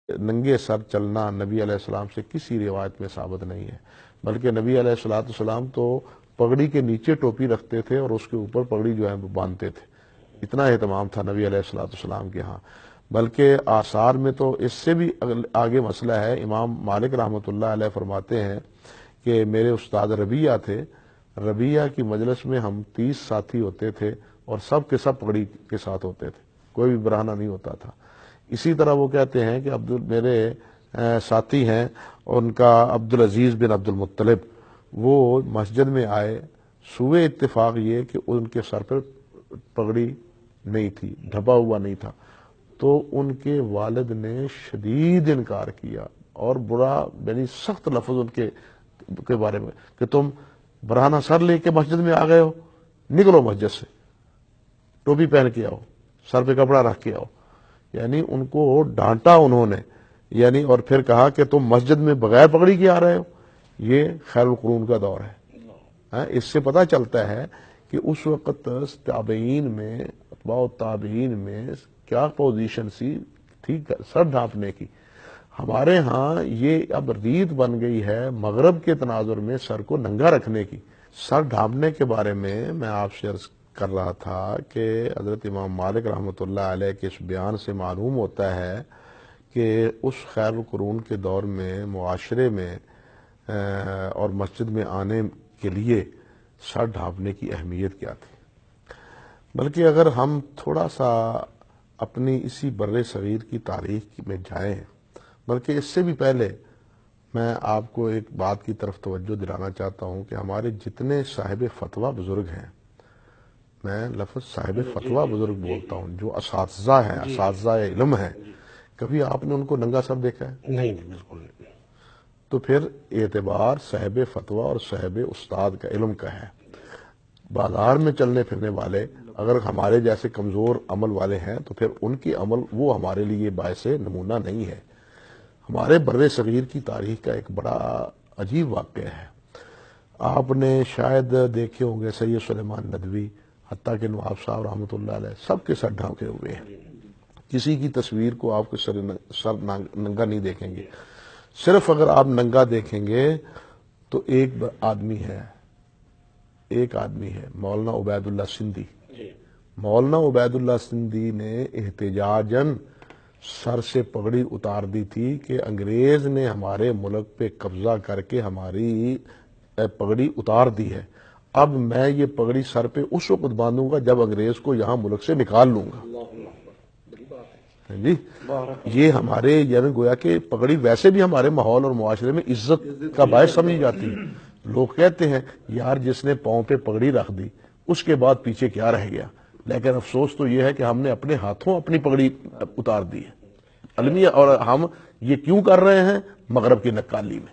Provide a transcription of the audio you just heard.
ننگے سر چلنا نبی علیہ السلام سے کسی روایت میں ثابت نہیں ہے، بلکہ نبی علیہ السلام تو پگڑی کے نیچے ٹوپی رکھتے تھے اور اس کے اوپر پگڑی جو ہے وہ باندھتے تھے، اتنا اہتمام تھا نبی علیہ السلام کے ہاں۔ بلکہ آثار میں تو اس سے بھی آگے مسئلہ ہے۔ امام مالک رحمۃ اللہ علیہ فرماتے ہیں کہ میرے استاد ربیعہ تھے، ربیعہ کی مجلس میں ہم 30 ساتھی ہوتے تھے اور سب کے سب پگڑی کے ساتھ ہوتے تھے، کوئی بھی برہنہ نہیں ہوتا تھا۔ اسی طرح وہ کہتے ہیں کہ میرے ساتھی ہیں ان کا عبدالعزیز بن عبد المطلب، وہ مسجد میں آئے، سوئے اتفاق یہ کہ ان کے سر پر پگڑی نہیں تھی، ڈھپا ہوا نہیں تھا، تو ان کے والد نے شدید انکار کیا اور برا یعنی سخت لفظ ان کے بارے میں کہ تم برہنہ سر لے کے مسجد میں آ گئے ہو، نکلو مسجد سے، ٹوپی پہن کے آؤ، سر پہ کپڑا رکھ کے آؤ۔ یعنی ان کو ڈانٹا انہوں نے، یعنی اور پھر کہا کہ تم مسجد میں بغیر پگڑی کے آ رہے ہو۔ یہ خیر القرون کا دور ہے۔ اس سے پتہ چلتا ہے کہ اس وقت تابعین میں، اتباع التابعین میں کیا پوزیشن تھی سر ڈھانپنے کی۔ ہمارے ہاں یہ اب ریت بن گئی ہے مغرب کے تناظر میں سر کو ننگا رکھنے کی۔ سر ڈھانپنے کے بارے میں آپ سے عرض کر رہا تھا کہ حضرت امام مالک رحمۃ اللہ علیہ کے اس بیان سے معلوم ہوتا ہے کہ اس خیر القرون کے دور میں معاشرے میں اور مسجد میں آنے کے لیے سر ڈھانپنے کی اہمیت کیا تھی۔ بلکہ اگر ہم تھوڑا سا اپنی اسی بر صغیر کی تاریخ میں جائیں، بلکہ اس سے بھی پہلے میں آپ کو ایک بات کی طرف توجہ دلانا چاہتا ہوں کہ ہمارے جتنے صاحب فتویٰ بزرگ ہیں، میں لفظ صاحب فتویٰ بزرگ بولتا ہوں، جو اساتذہ ہیں، اساتذہ علم ہیں، کبھی آپ نے ان کو ننگا سر دیکھا ہے؟ نہیں، بالکل نہیں۔ تو پھر اعتبار صاحب فتویٰ اور صاحب استاد کا علم کا ہے۔ بازار میں چلنے پھرنے والے اگر ہمارے جیسے کمزور عمل والے ہیں تو پھر ان کی عمل وہ ہمارے لیے باعث نمونہ نہیں ہے۔ ہمارے بر صغیر کی تاریخ کا ایک بڑا عجیب واقعہ ہے۔ آپ نے شاید دیکھے ہوں گے سید سلیمان ندوی، حتیٰ کہ نواب صاحب رحمۃ اللہ علیہ، سب کے سر ڈھانپے ہوئے ہیں۔ کسی کی تصویر کو آپ کے سر ننگا نہیں دیکھیں گے۔ صرف اگر آپ ننگا دیکھیں گے تو ایک آدمی ہے مولانا عبید اللہ سندھی۔ مولانا عبید اللہ سندھی نے احتجاجاً سر سے پگڑی اتار دی تھی کہ انگریز نے ہمارے ملک پہ قبضہ کر کے ہماری پگڑی اتار دی ہے، اب میں یہ پگڑی سر پہ اس وقت باندھوں گا جب انگریز کو یہاں ملک سے نکال لوں گا۔ جی یہ ہمارے یعنی گویا کہ پگڑی ویسے بھی ہمارے ماحول اور معاشرے میں عزت کا باعث سمجھی جاتی ہے۔ لوگ کہتے ہیں یار جس نے پاؤں پہ پگڑی رکھ دی اس کے بعد پیچھے کیا رہ گیا، لیکن افسوس تو یہ ہے کہ ہم نے اپنے ہاتھوں اپنی پگڑی اتار دی ہے۔ المیہ اور ہم یہ کیوں کر رہے ہیں؟ مغرب کی نکالی میں۔